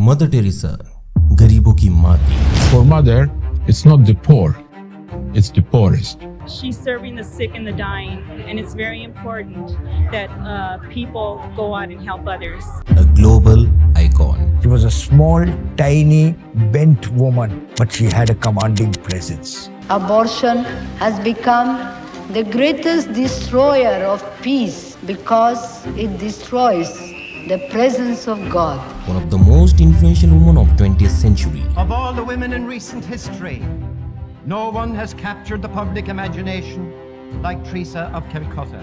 Mother Teresa गरीबों की माँ थी। For mother, it's not the poor, it's the poorest. She's serving the sick and the dying, and it's very important that people go out and help others. A global icon. She was a small, tiny, bent woman, but she had a commanding presence. Abortion has become the greatest destroyer of peace because it destroys the presence of God. One of the most influential women of 20th century. Of all the women in recent history, no one has captured the public imagination like Teresa of Calcutta.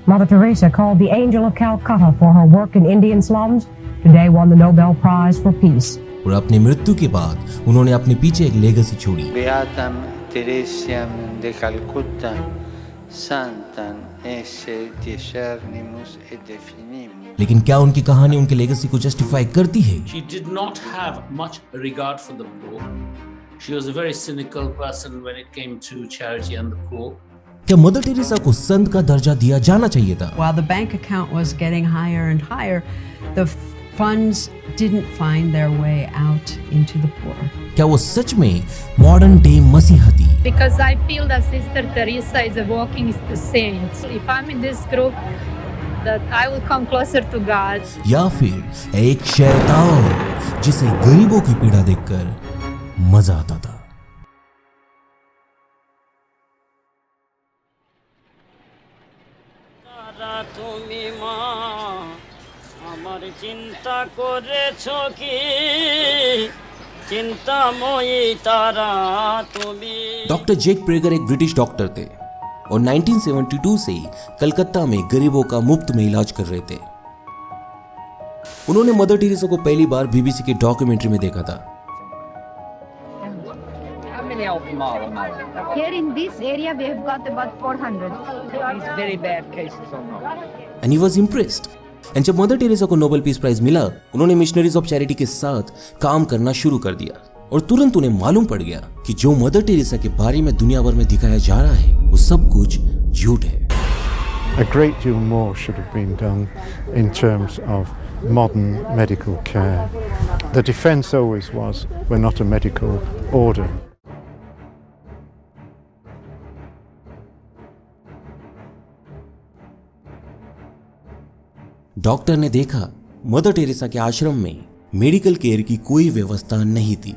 Mother Teresa, called the Angel of Calcutta for her work in Indian slums, today won the Nobel Prize for Peace. और अपनी मृत्यु के बाद उन्होंने अपने पीछे एक legacy छोड़ी। Beatam Teresiam de Calcutta, Santam esse discernimus et definimus. लेकिन क्या उनकी कहानी उनके लेगेसी को जस्टिफाई करती है? She did not have much regard for the poor. She was a very cynical person when it came to charity and the poor. क्या mother Teresa को संत का दर्जा दिया जाना चाहिए था? While the bank account was getting higher and higher, the funds didn't find their way out into the poor. क्या वो सच में मॉडर्न डे मसीहा थी? Because I feel that Sister Teresa is a walking saint. If I'm in this group, that I will come closer to God. या फिर एक शैतान जिसे गरीबों की पीड़ा देखकर मजा आता था। তুমি মা আমার চিন্তা করেছো কি চিন্তাময়ী তারা তুমি। डॉक्टर जेक प्रेगर एक ब्रिटिश डॉक्टर थे और 1972 से ही कलकत्ता में गरीबों का मुफ्त में इलाज कर रहे थे। उन्होंने मदर टेरेसा को पहली बार बीबीसी के डॉक्यूमेंट्री में देखा था। Here in this area we have got about 400. These very bad cases or not. And he was impressed. And जब मदर टेरेसा को नोबेल पीस प्राइज मिला, उन्होंने मिशनरीज ऑफ चैरिटी के साथ काम करना शुरू कर दिया और तुरंत उन्हें मालूम पड़ गया कि जो मदर टेरेसा के बारे में दुनिया भर में दिखाया जा रहा है वो सब कुछ झूठ है। A great deal more should have been done in terms of modern medical care. The defense always was, we're not a medical order. Doctor ने देखा मदर टेरेसा के आश्रम में मेडिकल केयर की कोई व्यवस्था नहीं थी।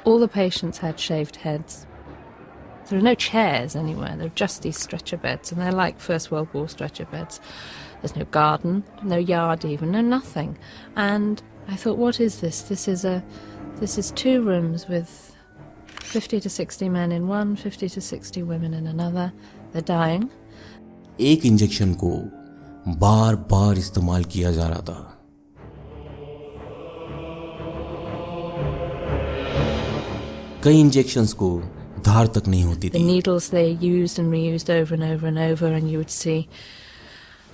All the patients had shaved heads. There are no chairs anywhere. There are just these stretcher beds, and they're like First World War stretcher beds. There's no garden, no yard even, no nothing. And I thought, what is this? This is 2 rooms with 50 to 60 men in one, 50 to 60 women in another. They're dying. एक injection को बार बार इस्तेमाल किया जा रहा था। कई injections को धार तक नहीं होती थी। The needles they used and reused over and over and over, and you would see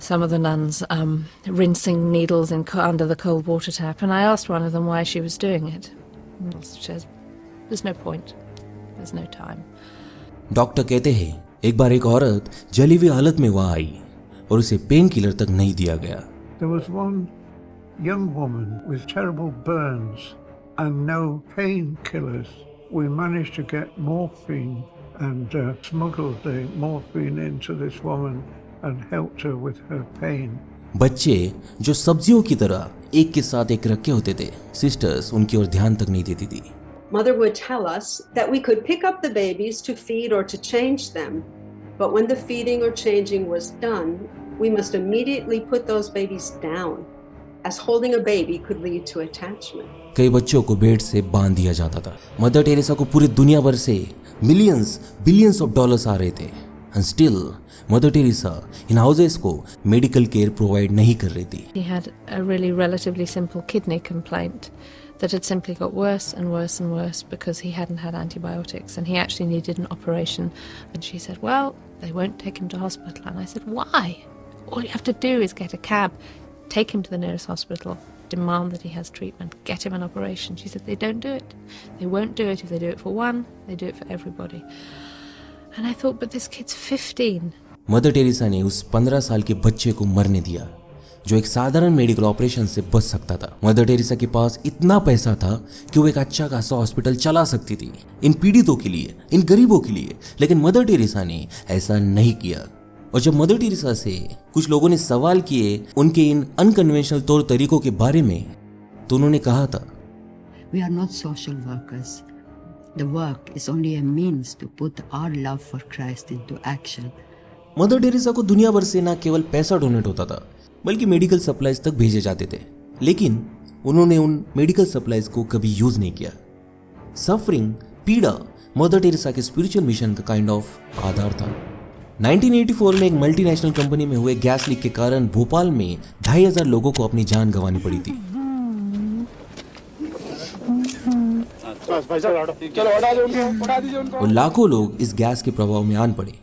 some of the nuns rinsing needles under the cold water tap. And I asked one of them why she was doing it. She says, "There's no point. There's no time." Doctor कहते हैं एक बार एक औरत जली हुई हालत में वहां आई और उसे पेन किलर तक नहीं दिया गया। There was one young woman with terrible burns and no painkillers. We managed to get morphine and smuggled the morphine into this woman and helped her with her pain. बच्चे जो सब्जियों की तरह एक के साथ एक रखे होते थे, सिस्टर्स उनकी ओर ध्यान तक नहीं देती थी। Mother would tell us that we could pick up the babies to feed or to change them, but when the feeding or changing was done, we must immediately put those babies down, as holding a baby could lead to attachment. कई बच्चों को bed से बांध दिया जाता था। Mother Teresa को पूरी दुनिया भर से मिलियंस बिलियंस ऑफ डॉलर्स आ रहे थे, and still mother Teresa in houses को मेडिकल केयर प्रोवाइड नहीं कर रही थी। He had a really relatively simple kidney complaint that had simply got worse and worse and worse because he hadn't had antibiotics, and he actually needed an operation. And she said, well, they won't take him to hospital. And I said, why? All you have to do is get a cab, take him to the nearest hospital, demand that he has treatment, get him an operation. She said, they don't do it. They won't do it. If they do it for one, they do it for everybody. And I thought, but this kid's 15. Mother Teresa ने उस 15 साल के बच्चे को मरने दिया जो एक साधारण मेडिकल ऑपरेशन से बच सकता था। मदर टेरेसा के पास इतना पैसा था कि वो एक अच्छा खासा हॉस्पिटल चला सकती थी इन पीड़ितों के लिए, इन गरीबों के लिए, लेकिन मदर टेरेसा ने ऐसा नहीं किया। और जब मदर टेरेसा से कुछ लोगों ने सवाल किए उनके इन अनकन्वेंशनल तौर तरीकों के बारे में, तो उन्होंने कहा था, We are not social workers. The work is only a means to put our love for Christ into action. Mother Teresa को दुनिया भर से न केवल पैसा डोनेट होता था बल्कि मेडिकल सप्लाईज तक भेजे जाते थे, लेकिन उन्होंने उन मेडिकल सप्लाईज को कभी यूज नहीं किया। सफरिंग, पीड़ा मदर टेरेसा के स्पिरिचुअल मिशन का काइंड ऑफ आधार था। 1984 में एक मल्टीनेशनल कंपनी में हुए गैस लीक के कारण भोपाल में 2500 लोगों को अपनी जान गंवानी पड़ी थी। और लाखों लोग इस गैस के प्रभाव में आन पड़े।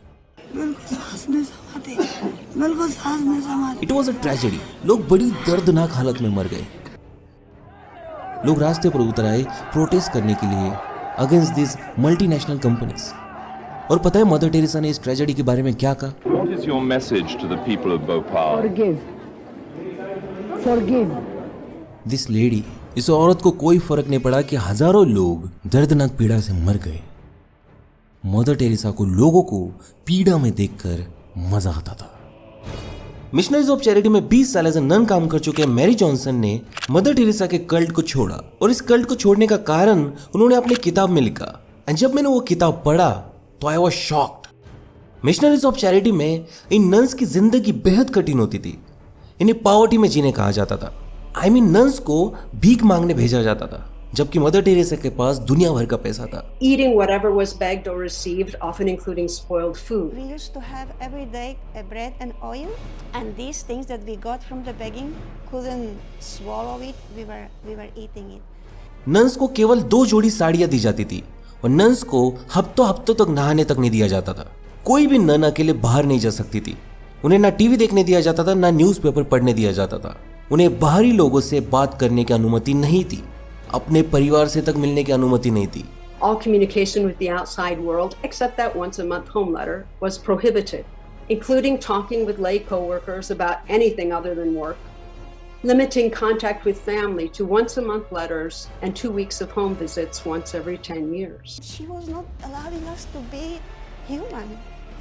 It was a tragedy. लोग बड़ी दर्दनाक हालत में मर गए। लोग रास्ते पर उतर आए प्रोटेस्ट करने के लिए अगेंस्ट दिस मल्टीनेशनल कंपनीज। और पता है मदर टेरेसा ने इस ट्रेजेडी के बारे में क्या कहा? What is your message to the people of Bhopal? Forgive. This lady, इस औरत को कोई फर्क नहीं पड़ा कि हजारों लोग दर्दनाक पीड़ा से मर गए। मदर टेरेसा को लोगों को पीड़ा में देखकर मजा आता था। मिशनरीज ऑफ चैरिटी में 20 साल एज ए नन काम कर चुके मैरी जॉनसन ने मदर टेरेसा के कल्ट को छोड़ा, और इस कल्ट को छोड़ने का कारण उन्होंने अपनी किताब में लिखा। एंड जब मैंने वो किताब पढ़ा तो I was shocked. Missionaries of charity में इन नन्स की जिंदगी बेहद कठिन होती थी। इन्हें पॉवर्टी में जीने कहा जाता था। आई मीन नन्स को भीख मांगने भेजा जाता था, जबकि मदर टेरेसा के पास दुनिया भर का पैसा था। Eating whatever was begged or received, often including spoiled food. We used to have every day a bread and oil, and these things that we got from the begging couldn't swallow it. We were eating it. Nuns को केवल 2 जोड़ी साड़ियां दी जाती थी, और nuns को हफ्तों तक नहाने तक नहीं दिया जाता था। कोई भी नन अकेले बाहर नहीं जा सकती थी। उन्हें ना टीवी देखने दिया जाता था, ना न्यूज़पेपर पढ़ने दिया जाता था। उन्हें बाहरी लोगों से बात करने की अनुमति नहीं थी। अपने परिवार से तक मिलने की अनुमति नहीं थी। All communication with the outside world, except that once-a-month home letter, was prohibited, including talking with lay co-workers about anything other than work, limiting contact with family to once-a-month letters and 2 weeks of home visits once every 10 years. She was not allowing us to be human.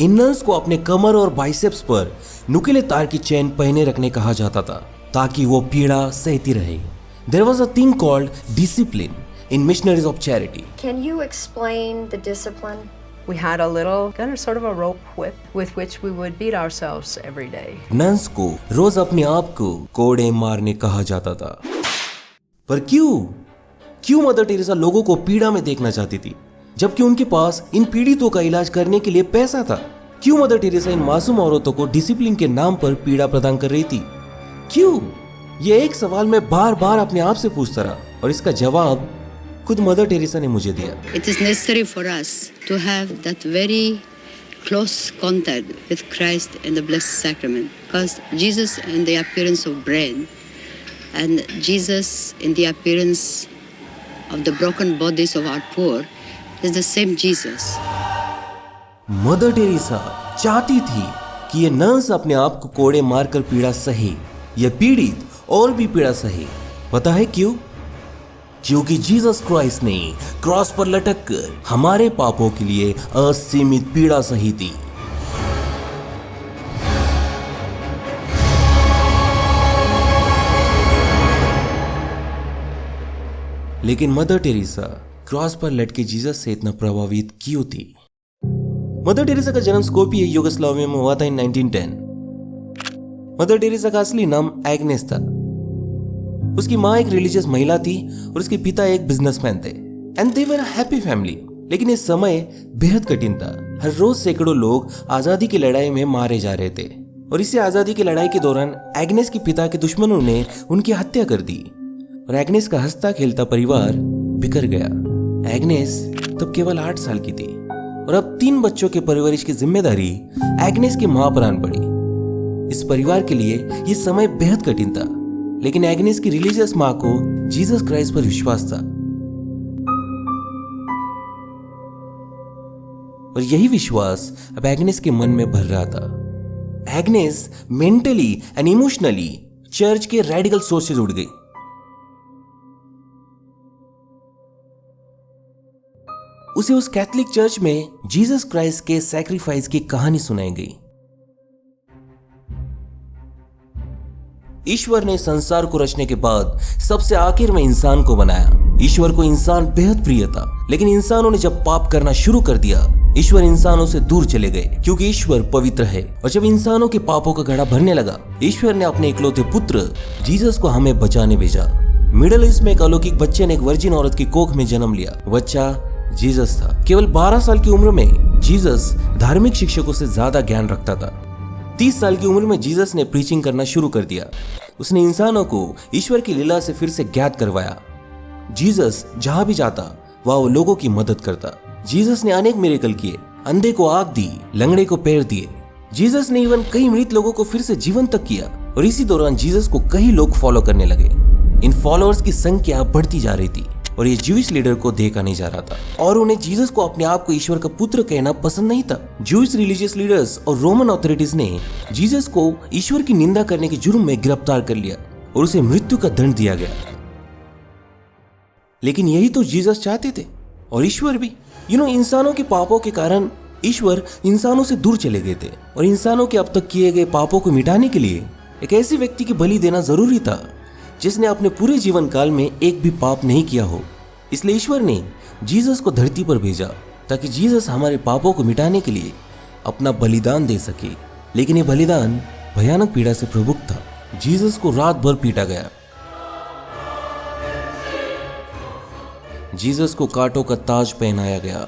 In nuns को अपने कमर और biceps पर नुकीले तार की chain पहने रखने कहा जाता था, ताकि वो पीड़ा सहती रहे। There was a thing called discipline in Missionaries of Charity. Can you explain the discipline? We had a little kind of sort of a rope whip with which we would beat ourselves every day. Nuns को रोज अपने आप को कोड़े मारने कहा जाता था। पर क्यों मदर टेरेसा लोगों को पीड़ा में देखना चाहती थी, जबकि उनके पास इन पीड़ितों का इलाज करने के लिए पैसा था? क्यों मदर टेरेसा इन मासूम औरतों को डिसिप्लिन के नाम पर पीड़ा प्रदान कर रही थी? क्यों? ये एक सवाल मैं बार अपने आप से पूछता रहा, और इसका जवाब खुद मदर टेरेसा ने मुझे दिया। It is necessary for us to have that very close contact with Christ in the Blessed Sacrament, because Jesus in the appearance of bread and Jesus in the appearance of the broken bodies of our poor is the same Jesus. Mother Teresa चाहती थी कि ये nurse अपने आप को कोड़े मारकर पीड़ा सहे, ये पीड़ित और भी पीड़ा सहे। पता है क्यों? क्योंकि जीसस क्राइस्ट ने क्रॉस पर लटक कर हमारे पापों के लिए असीमित पीड़ा सही थी। लेकिन मदर टेरेसा क्रॉस पर लटके जीसस से इतना प्रभावित क्यों थी? मदर टेरेसा का जन्म स्कोपिये यूगोस्लाविया में हुआ था इन 1910। मदर टेरेसा का असली नाम एग्नेस था। उसकी माँ एक रिलीजियस महिला थी और उसके पिता एक बिजनेसमैन थे, and they were happy family. लेकिन इस समय बेहद कठिन था। हर रोज सैकड़ों लोग आजादी की लड़ाई में मारे जा रहे थे, और इसी आजादी की लड़ाई के दौरान एग्नेस के पिता के दुश्मनों ने उनकी हत्या कर दी, और एग्नेस का हंसता खेलता परिवार बिखर गया। एग्नेस तब केवल 8 साल की थी, और अब 3 बच्चों के परवरिश की जिम्मेदारी एग्नेस की मां पर आन पड़ी। इस परिवार के लिए यह समय बेहद कठिन था, लेकिन एग्नेस की रिलीजियस मां को जीसस क्राइस्ट पर विश्वास था, और यही विश्वास अब एग्नेस के मन में भर रहा था। Agnes mentally and emotionally church के रेडिकल सोच से जुड़ गई। उसे उस कैथोलिक चर्च में जीसस क्राइस्ट के सैक्रिफाइस की कहानी सुनाई गई। ईश्वर ने संसार को रचने के बाद सबसे आखिर में इंसान को बनाया। ईश्वर को इंसान बेहद प्रिय था, लेकिन इंसानों ने जब पाप करना शुरू कर दिया, ईश्वर इंसानों से दूर चले गए, क्योंकि ईश्वर पवित्र है। और जब इंसानों के पापों का घड़ा भरने लगा, ईश्वर ने अपने इकलौते पुत्र जीसस को हमें बचाने भेजा। मिडिल ईस्ट में एक अलौकिक बच्चे ने एक वर्जिन औरत की कोख में जन्म लिया। बच्चा जीसस था। केवल 12 साल की उम्र में जीसस धार्मिक शिक्षकों से ज्यादा ज्ञान रखता था। 30 साल की उम्र में जीसस ने प्रीचिंग करना शुरू कर दिया। उसने इंसानों को ईश्वर की लीला से फिर से ज्ञात करवाया। जीसस जहां भी जाता वहां वो लोगों की मदद करता। जीसस ने अनेक मिरेकल किए, अंधे को आंख दी, लंगड़े को पैर दिए। जीसस ने इवन कई मृत लोगों को फिर से जीवन तक किया। और इसी दौरान जीसस को कई लोग फॉलो करने लगे। इन फॉलोअर्स की संख्या बढ़ती जा रही थी और ये ज्यूइश लीडर को देखा नहीं जा रहा था, और उन्हें जीसस को अपने आप को ईश्वर का पुत्र कहना पसंद नहीं था। ज्यूइश रिलीजियस लीडर्स और रोमन अथॉरिटीज ने जीसस को ईश्वर की निंदा करने के जुर्म में गिरफ्तार कर लिया और उसे मृत्यु का दंड दिया गया। लेकिन यही तो जीसस चाहते थे, और ईश्वर भी। इंसानों के पापों के कारण ईश्वर इंसानों से दूर चले गए थे, और इंसानों के अब तक किए गए पापों को मिटाने के लिए एक ऐसे व्यक्ति की बलि देना जरूरी था जिसने अपने पूरे जीवन काल में एक भी पाप नहीं किया हो। इसलिए ईश्वर ने जीसस को धरती पर भेजा ताकि जीसस हमारे पापों को मिटाने के लिए अपना बलिदान दे सके। लेकिन ये बलिदान भयानक पीड़ा से प्रभुक्त था। जीसस को रात भर पीटा गया। जीसस को कांटों का ताज पहनाया गया।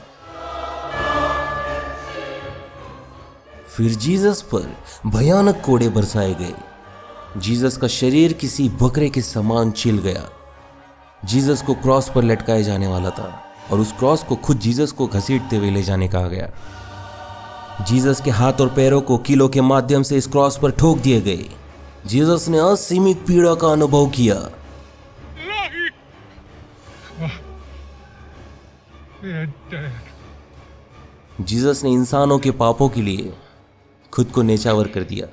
फिर जीसस पर भयानक कोड़े बरसाए गए। जीसस का शरीर किसी बकरे के समान छिल गया। जीसस को क्रॉस पर लटकाया जाने वाला था, और उस क्रॉस को खुद जीसस को घसीटते हुए ले जाने कहा गया। जीसस के हाथ और पैरों को कीलों के माध्यम से इस क्रॉस पर ठोक दिए गए। जीसस ने असीमित पीड़ा का अनुभव किया। जीसस ने इंसानों के पापों के लिए खुद को न्यौछावर कर दिया।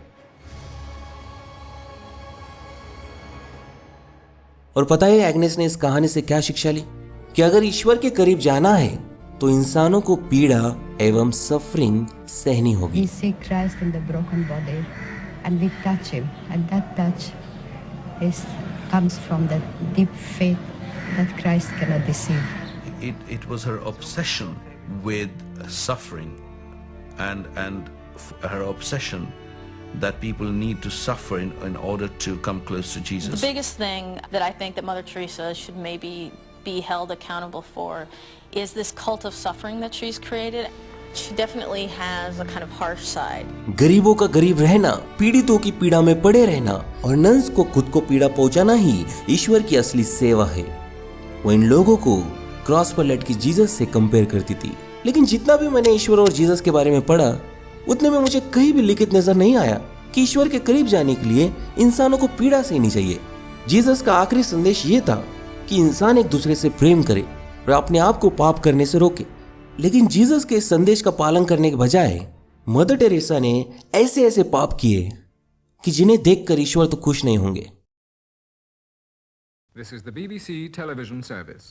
और पता है एग्नेस ने इस कहानी से क्या शिक्षा ली? कि अगर ईश्वर के करीब जाना है तो इंसानों को पीड़ा एवं सफरिंग सहनी होगी। We see Christ in the broken body and we touch him, and that touch comes from the deep faith that Christ cannot deceive. It was her obsession with suffering and her obsession that people need to suffer in order to come close to Jesus. The biggest thing that I think that Mother Teresa should maybe be held accountable for is this cult of suffering that she's created. She definitely has a kind of harsh side. गरीबों का गरीब रहना, पीड़ितों की पीड़ा में पड़े रहना और नंस को खुद को पीड़ा पहुंचाना ही ईश्वर की असली सेवा है। वो इन लोगों को क्रॉस पर लटके जीसस से कंपेयर करती थी। लेकिन जितना भी मैंने ईश्वर और जीसस के बारे में पढ़ा, उतने में मुझे कहीं भी लिखित नजर नहीं आया कि ईश्वर के करीब जाने के लिए इंसानों को पीड़ा सहनी चाहिए। जीसस का आखिरी संदेश ये था कि इंसान एक दूसरे से प्रेम करे और अपने आप को पाप करने से रोके। लेकिन जीसस के इस संदेश का पालन करने के बजाय मदर टेरेसा ने ऐसे ऐसे पाप किए कि जिन्हें देखकर ईश्वर तो खुश नहीं होंगे। This is the BBC television service.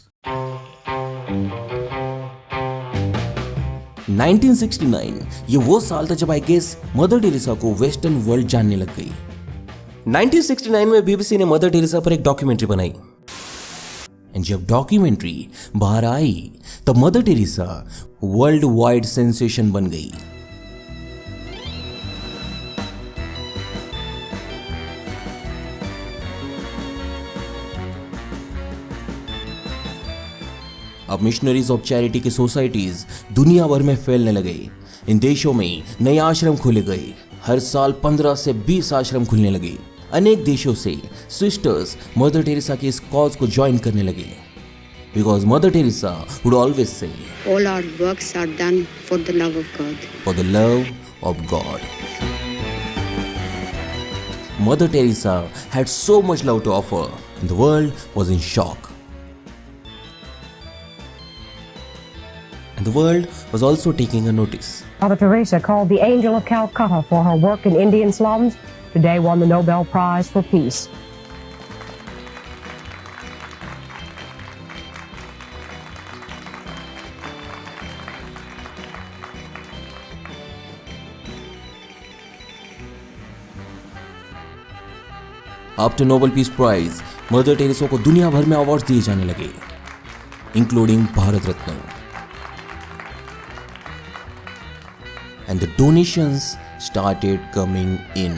1969 ये वो साल था जब आई गेस मदर टेरेसा को वेस्टर्न वर्ल्ड जानने लग गई। 1969 में बीबीसी ने मदर टेरेसा पर एक डॉक्यूमेंट्री बनाई। जब डॉक्यूमेंट्री बाहर आई तब mother Teresa world wide sensation बन गई। अब मिशनरीज ऑफ चैरिटी की सोसाइटीज दुनिया भर में फैलने लगे। इन देशों में नए आश्रम खोले गए। हर साल 15 से 20 आश्रम खुलने लगे। अनेक देशों से सिस्टर्स मदर टेरेसा के इस कॉज को ज्वाइन करने लगे। Because Mother Teresa would always say, all our works are done for the love of God. For the love of God. Mother Teresa had so much love to offer, and the world was in shock. And the world was also taking a notice. Mother Teresa called the Angel of Calcutta for her work in Indian slums. today won the Nobel Prize for Peace. After Nobel peace prize mother Teresa को दुनिया भर में award दिए जाने लगे, including Bharat Ratna. And the donations started coming in.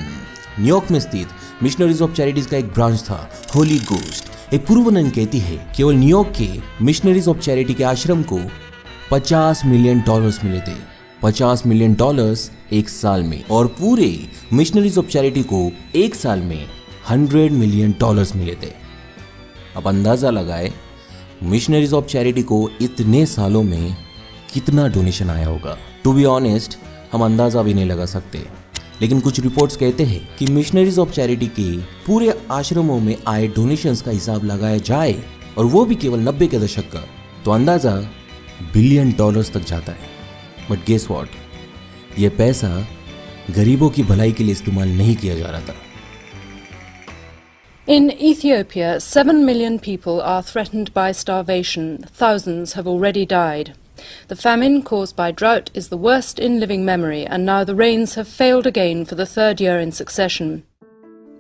New York में स्थित missionaries of charities का एक ब्रांच था, होली गोस्ट। एक पूर्व नन कहती है केवल न्यूयॉर्क के मिशनरीज ऑफ चैरिटी के आश्रम को $50 मिलियन मिले थे। $50 मिलियन एक साल में, और पूरे मिशनरीज ऑफ चैरिटी को एक साल में $100 मिलियन मिले थे। अब अंदाजा लगाए मिशनरीज ऑफ चैरिटी को इतने सालों में कितना डोनेशन आया होगा। टू बी ऑनेस्ट, हम अंदाजा भी नहीं लगा सकते, लेकिन कुछ रिपोर्ट्स कहते हैं कि मिशनरीज ऑफ चैरिटी के पूरे आश्रमों में आए डोनेशंस का हिसाब लगाया जाए, और वो भी केवल 90 के दशक का, तो अंदाजा $बिलियन तक जाता है। बट गेस व्हाट, ये पैसा गरीबों की भलाई के लिए इस्तेमाल नहीं किया जा रहा था। In Ethiopia, 7 million people are threatened by starvation. Thousands have already died. The famine caused by drought is the worst in living memory, and now the rains have failed again for the third year in succession.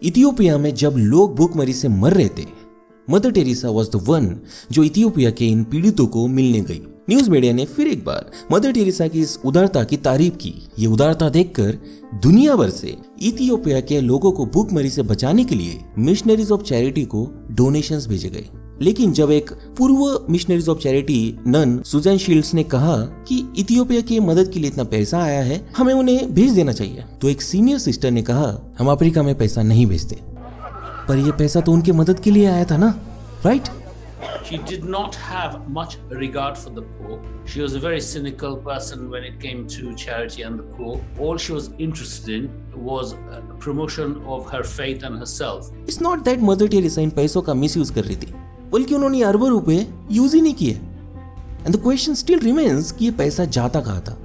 Ethiopia में जब लोग भूखमरी से मर रहे थे, mother Teresa was the one जो Ethiopia के इन पीड़ितों को मिलने गई। न्यूज मीडिया ने फिर एक बार मदर टेरेसा की इस उदारता की तारीफ की। ये उदारता देखकर दुनिया भर से इथियोपिया के लोगों को भूखमरी से बचाने के लिए मिशनरीज ऑफ चैरिटी को डोनेशंस भेजे गए। लेकिन जब एक पूर्व missionaries of charity nun Susan Shields ने कहा कि इथियोपिया की मदद के लिए इतना पैसा आया है, हमें उन्हें भेज देना चाहिए, तो एक सीनियर सिस्टर ने कहा हम अफ्रीका में पैसा नहीं भेजते। पर यह पैसा तो उनके मदद के लिए आया था ना, right? She did not have much regard for the poor. She was a very cynical person when it came to charity and the poor. All she was interested in was promotion of her faith and herself. It's not that Mother Teresa इन पैसों का misuse कर रही थी, बल्कि उन्होंने अरबों रुपए use ही नहीं किए। And the question still remains कि ये पैसा जाता कहाँ था?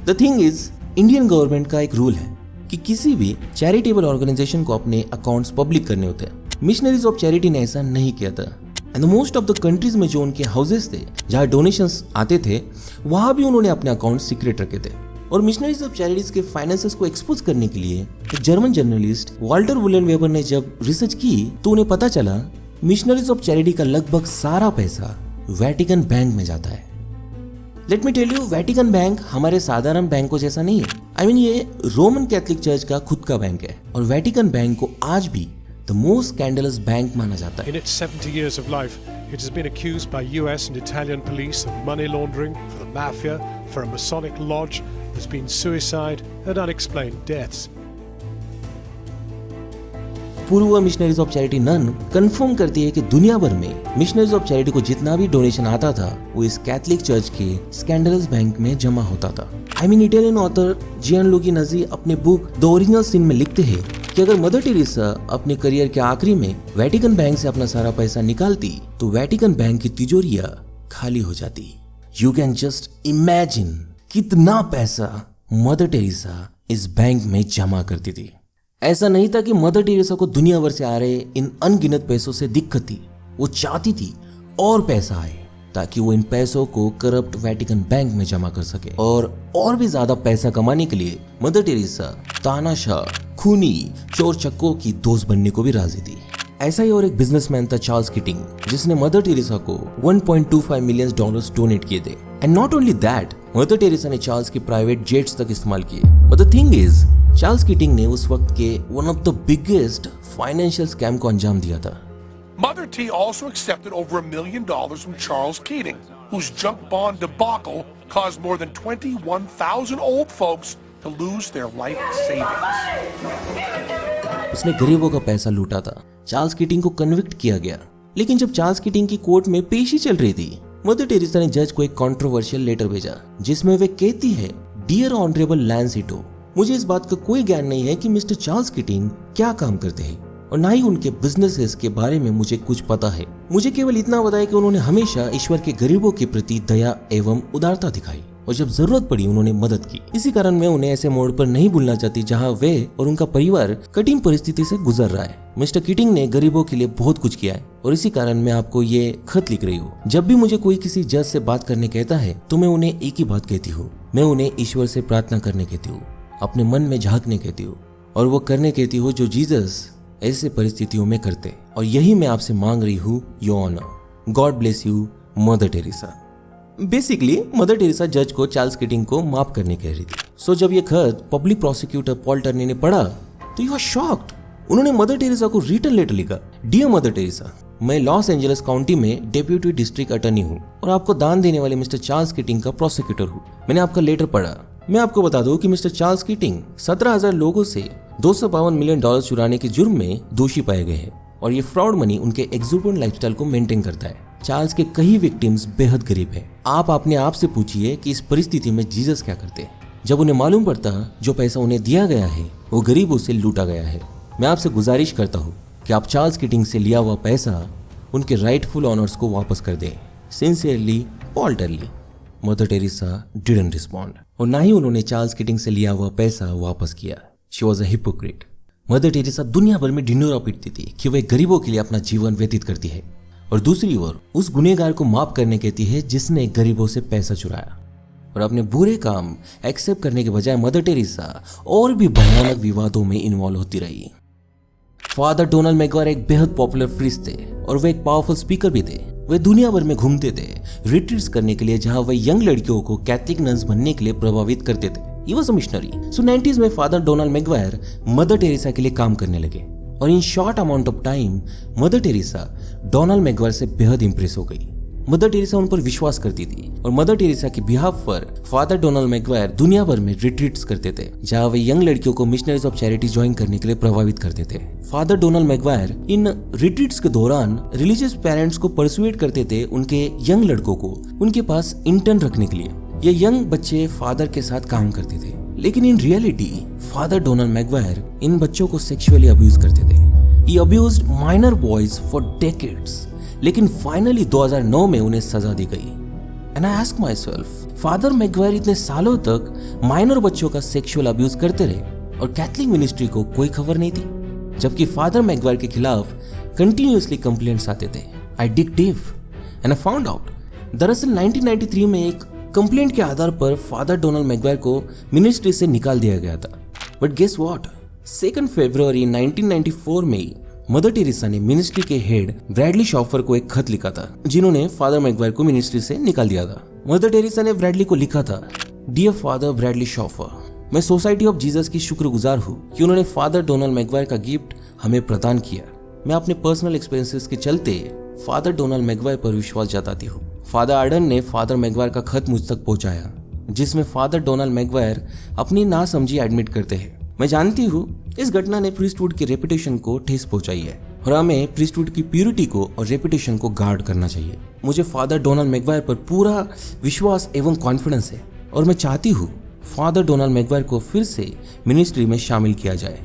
The thing is, Indian government का एक रूल है कि किसी भी चैरिटेबल ऑर्गेनाइजेशन को अपने अकाउंट्स पब्लिक करने होते हैं। मिशनरीज ऑफ चैरिटी ने ऐसा नहीं किया था। And most of the countries में जो उनके हाउसेस थे जहाँ डोनेशंस आते थे, वहां भी उन्होंने अपने अकाउंट सीक्रेट रखे थे। और मिशनरीज ऑफ चैरिटीज के फाइनेंसेस को एक्सपोज करने के लिए एक जर्मन जर्नलिस्ट वाल्टर वुलेनवेबर ने जब रिसर्च की तो उन्हें पता चला मिशनरीज ऑफ चैरिटी का लगभग सारा पैसा वेटिकन बैंक में जाता है। Let me tell you, Vatican bank हमारे साधारण बैंकों जैसा नहीं है। आई मीन ये रोमन कैथोलिक चर्च का खुद का बैंक है, और वेटिकन बैंक को आज भी the most scandalous bank माना जाता है। In its 70 years of life, it has been accused by US and Italian police of money laundering for the mafia, for a Masonic lodge. There's been suicide and unexplained deaths. पूर्व missionaries of charity nun confirm करती है कि दुनिया भर में missionaries of charity को जितना भी डोनेशन आता था वो इस कैथोलिक चर्च के स्कैंडलस बैंक में जमा होता था। आई मीन इटालियन ऑथर जियानलुगी नज़ी अपने बुक द ओरिजिनल सिन में लिखते हैं कि अगर मदर टेरेसा अपने करियर के आखिरी में वेटिकन बैंक से अपना सारा पैसा निकालती तो वेटिकन बैंक की तिजोरियां खाली हो जाती। यू कैन जस्ट इमेजिन कितना पैसा मदर टेरेसा इस बैंक में जमा करती थी। ऐसा नहीं था कि मदर टेरेसा को दुनिया भर से आ रहे इन अनगिनत पैसों से दिक्कत थी, वो चाहती थी और पैसा आए ताकि वो इन पैसों को करप्ट वेटिकन बैंक में जमा कर सके। और भी ज्यादा पैसा कमाने के लिए मदर टेरेसा तानाशाह, खूनी, चोर चक्कों की दोस्त बनने को भी राजी थी। ऐसा ही और एक बिजनेसमैन था चार्ल्स कीटिंग, जिसने मदर टेरेसा को $1.25 मिलियन डोनेट किए थे। And not only that, mother Teresa ने चार्ल्स के प्राइवेट जेट्स तक इस्तेमाल किए। But the thing is, Charles kidding ने उस वक्त के one of the biggest financial scam को अंजाम दिया था। Mother T also accepted over $1 million from Charles Keating, whose junk bond debacle caused more than 21,000 old folks to lose their life savings. उसने गरीबों का पैसा लूटा था। चार्ल्स कीटिंग को कन्विक्ट किया गया, लेकिन जब चार्ल्स कीटिंग की कोर्ट में पेशी चल रही थी, मदर टेरेसा ने जज को एक कंट्रोवर्शियल लेटर भेजा जिसमें वे कहती है, डियर ऑनरेबल लैंसिटो, मुझे इस बात का कोई ज्ञान नहीं है कि मिस्टर चार्ल्स कीटिंग क्या काम करते हैं और ना ही उनके बिजनेसेस के बारे में मुझे कुछ पता है। मुझे केवल इतना पता है कि उन्होंने हमेशा ईश्वर के गरीबों के प्रति दया एवं उदारता दिखाई। और जब जरूरत पड़ी उन्होंने मदद की। इसी कारण मैं उन्हें ऐसे मोड़ पर नहीं भूलना चाहती जहां वे और उनका परिवार कठिन परिस्थिति से गुजर रहा है। मिस्टर कीटिंग ने गरीबों के लिए बहुत कुछ किया है और इसी कारण मैं आपको ये खत लिख रही हूँ। जब भी मुझे कोई किसी जज से बात करने कहता है तो मैं उन्हें एक ही बात कहती हूँ, मैं उन्हें ईश्वर से प्रार्थना करने कहती हूँ, अपने मन में झांकने कहती हूँ और वो करने कहती हूँ जो जीसस ऐसे परिस्थितियों में करते। और यही मैं आपसे मांग रही हूँ, your honour. God bless you mother Teresa. Basically mother Teresa जज को चार्ल्स कीटिंग को माफ करने कह रही थी। सो जब ये खत पब्लिक प्रोसिक्यूटर पॉल टर्नी ने पढ़ा तो यू आर शॉक्ड। उन्होंने मदर टेरेसा को रिटर्न लेटर लिखा, डियर मदर टेरेसा, मैं लॉस एंजलिस काउंटी में डेप्यूटी डिस्ट्रिक्ट अटॉर्नी हूँ और आपको दान देने वाले मिस्टर चार्ल्स कीटिंग का प्रोसिक्यूटर हूँ। मैंने आपका लेटर पढ़ा। मैं आपको बता दूं कि मिस्टर चार्ल्स कीटिंग 17,000 लोगों से $252 मिलियन चुराने के जुर्म में दोषी पाए गए हैं और ये फ्रॉड मनी उनके एक्सुबरेंट लाइफस्टाइल को मेंटेन करता है। चार्ल्स के कई विक्टिम्स बेहद गरीब हैं। आप अपने आप से पूछिए कि इस परिस्थिति में जीसस क्या करते हैं जब उन्हें मालूम पड़ता जो पैसा उन्हें दिया गया है वो गरीबों से लूटा गया है। मैं आपसे गुजारिश करता हूँ कि आप चार्ल्स कीटिंग से लिया हुआ पैसा उनके राइटफुल ऑनर्स को वापस कर दें। Sincerely Paul टर्नी। Mother Teresa didn't respond और ना ही उन्होंने चार्ल्स कीटिंग से लिया हुआ पैसा वापस किया। She was a hypocrite. Mother Teresa दुनिया भर में ढिंढोरा पीटती थी कि वह गरीबों के लिए अपना जीवन व्यतीत करती है और दूसरी ओर उस गुनहगार को माफ करने कहती है जिसने गरीबों से पैसा चुराया। और अपने बुरे काम एक्सेप्ट करने के बजाय मदर टेरेसा और भी भयानक विवादों में इन्वॉल्व होती रही। फादर डोनाल्ड मैगवायर एक बेहद पॉपुलर प्रीस्ट थे और वे एक पावरफुल स्पीकर भी थे। वे दुनिया भर में घूमते थे रिट्रीट्स करने के लिए जहां वे यंग लड़कियों को कैथलिक नन्स बनने के लिए प्रभावित करते थे। He was a missionary. So 90s में father Donald Maguire mother Teresa के लिए काम करने लगे और in short amount of time mother Teresa Donald Maguire से बेहद इंप्रेस हो गई। मदर टेरेसा उन पर विश्वास करती थी और मदर टेरेसा के बिहाफ पर फादर डोनाल्ड मैगवायर दुनिया भर में रिट्रीट्स करते थे जहां वे यंग लड़कियों को मिशनरीज ऑफ चैरिटी ज्वाइन करने के लिए प्रभावित करते थे। फादर डोनाल्ड मैगवायर इन रिट्रीट्स के दौरान रिलीजियस पेरेंट्स को परसुएट करते थे उनके यंग लड़कों को उनके पास इंटर्न रखने के लिए। ये यंग बच्चे फादर के साथ काम करते थे लेकिन in reality father Donald Maguire इन बच्चों को सेक्सुअली अब्यूज करते थे। He abused minor boys for decades लेकिन फाइनली 2009 में उन्हें सजा दी गई। And I ask myself, father Maguire इतने सालों तक माइनर बच्चों का सेक्सुअल अब्यूज करते रहे और कैथलिक मिनिस्ट्री को कोई खबर नहीं थी जबकि फादर मैगवायर के खिलाफ कंटिन्यूअसली कंप्लेंट्स आते थे। I dig deep and I found out दरअसल 1993 में एक कंप्लेंट के आधार पर फादर डोनाल्ड मैगवायर को मिनिस्ट्री से निकाल दिया गया था। बट गेस व्हाट, 2 फरवरी 1994 में मदर टेरेसा ने मिनिस्ट्री के हेड ब्रैडली शॉफर को एक खत लिखा था जिन्होंने फादर मैगवायर को मिनिस्ट्री से निकाल दिया था। मदर टेरेसा ने ब्रैडली को लिखा था, डियर फादर ब्रैडली शॉफर, मैं सोसाइटी ऑफ जीसस की शुक्रगुजार हूँ कि उन्होंने फादर डोनाल्ड मैगवायर का गिफ्ट हमें प्रदान किया। मैं अपने पर्सनल एक्सपीरियंसेस के चलते फादर डोनाल्ड मैगवायर पर विश्वास जताती हूँ। फादर आर्डन ने फादर मैगवायर का खत मुझ तक पहुंचाया जिसमें फादर डोनाल्ड मैगवायर अपनी नासमझी एडमिट करते हैं। मैं जानती हूँ इस घटना ने प्रीस्टहुड की रेपुटेशन को ठेस पहुंचाई है और हमें प्रीस्टहुड की प्यूरिटी को और रेपुटेशन को गार्ड करना चाहिए। मुझे फादर डोनाल्ड मैगवायर पर पूरा विश्वास एवं कॉन्फिडेंस है और मैं चाहती हूँ फादर डोनाल्ड मैगवायर को फिर से मिनिस्ट्री में शामिल किया जाए।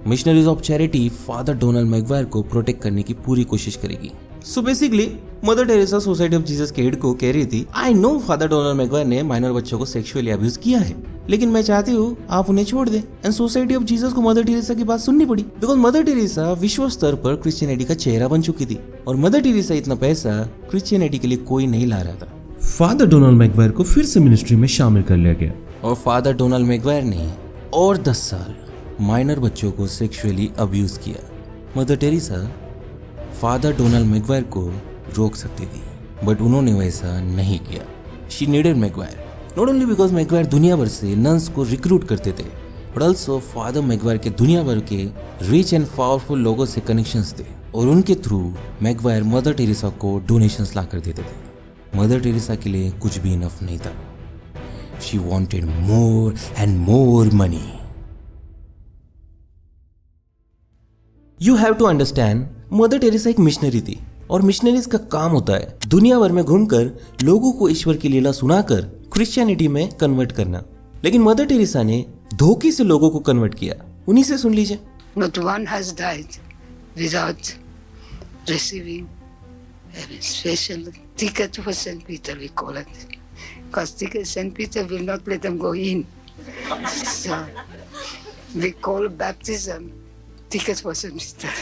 Missionaries of charity father Donald Maguire को प्रोटेक्ट करने की पूरी कोशिश करेगी। So basically mother Teresa society of Jesus के हेड को कह रही थी, I know father Donald Maguire ने माइनर बच्चों को सेक्सुअली अब्यूज किया है लेकिन मैं चाहती हूँ आप उन्हें छोड़ दें। एंड सोसाइटी ऑफ जीसस को मदर टेरेसा की बात सुननी पड़ी बिकॉज मदर टेरेसा विश्व स्तर पर क्रिश्चियनिटी का चेहरा बन चुकी थी और मदर टेरेसा इतना पैसा क्रिश्चियनिटी के लिए कोई नहीं ला रहा था। फादर डोनाल्ड मैगवायर को फिर से मिनिस्ट्री में शामिल कर लिया गया और फादर डोनाल्ड मैगवायर ने और 10 साल माइनर बच्चों को सेक्सुअली अब्यूज किया। Mother Teresa father Donald Maguire को रोक सकती थी बट उन्होंने वैसा नहीं किया। She needed Maguire not only because Maguire दुनिया भर से नन्स को रिक्रूट करते थे बट ऑल्सो फादर मैगवायर के दुनिया भर के रिच एंड पावरफुल लोगों से कनेक्शंस थे और उनके थ्रू मैगवायर मदर टेरेसा को डोनेशंस ला कर देते थे। मदर टेरेसा के लिए कुछ भी इनफ नहीं था। She wanted more and more money. You have to understand, mother Teresa एक मिशनरी थी और मिशनरीज का काम होता है दुनिया भर में घूमकर लोगों को ईश्वर की लीला सुनाकर क्रिश्चियनिटी में कन्वर्ट करना। लेकिन मदर टेरेसा ने धोखे से लोगों को कन्वर्ट किया। उन्हीं से सुन लीजिए। Not one has died without receiving a special ticket for St. Peter, we call it. because St. Peter will not let them go in. So we call baptism ticket for St. Peter.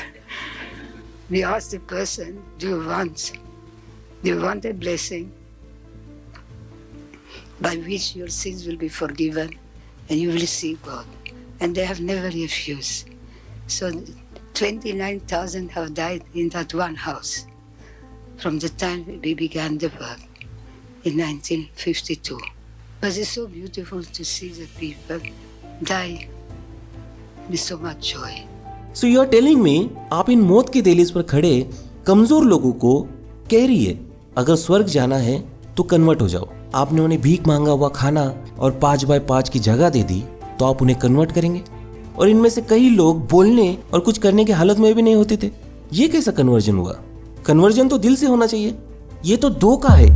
We ask the person, do you want a blessing by which your sins will be forgiven and you will see God? And they have never refused. So 29,000 have died in that one house from the time we began the work in 1952. But it's so beautiful to see the people die with so much joy. So you are telling me आप इन मौत की दहलीज पर खड़े कमजोर लोगों को कह रही है अगर स्वर्ग जाना है तो कन्वर्ट हो जाओ। आपने उन्हें भीख मांगा हुआ खाना और 5x5 की जगह दे दी तो आप उन्हें कन्वर्ट करेंगे? और इनमें से कई लोग बोलने और कुछ करने की हालत में भी नहीं होते थे। ये कैसा कन्वर्जन हुआ? कन्वर्जन तो दिल से होना चाहिए। ये तो धोखा है।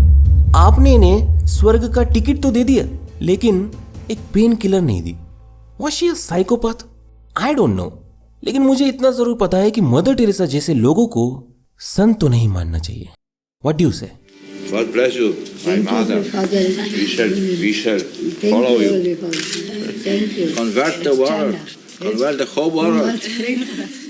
आपने इन्हें स्वर्ग का टिकट तो दे दिया लेकिन एक पेन किलर नहीं दी। Was she a psychopath? I don't know। लेकिन मुझे इतना जरूर पता है कि मदर टेरेसा जैसे लोगों को संत तो नहीं मानना चाहिए। What do you say? God bless you, my mother. We shall follow you. Thank you. Convert the world. Convert the whole world.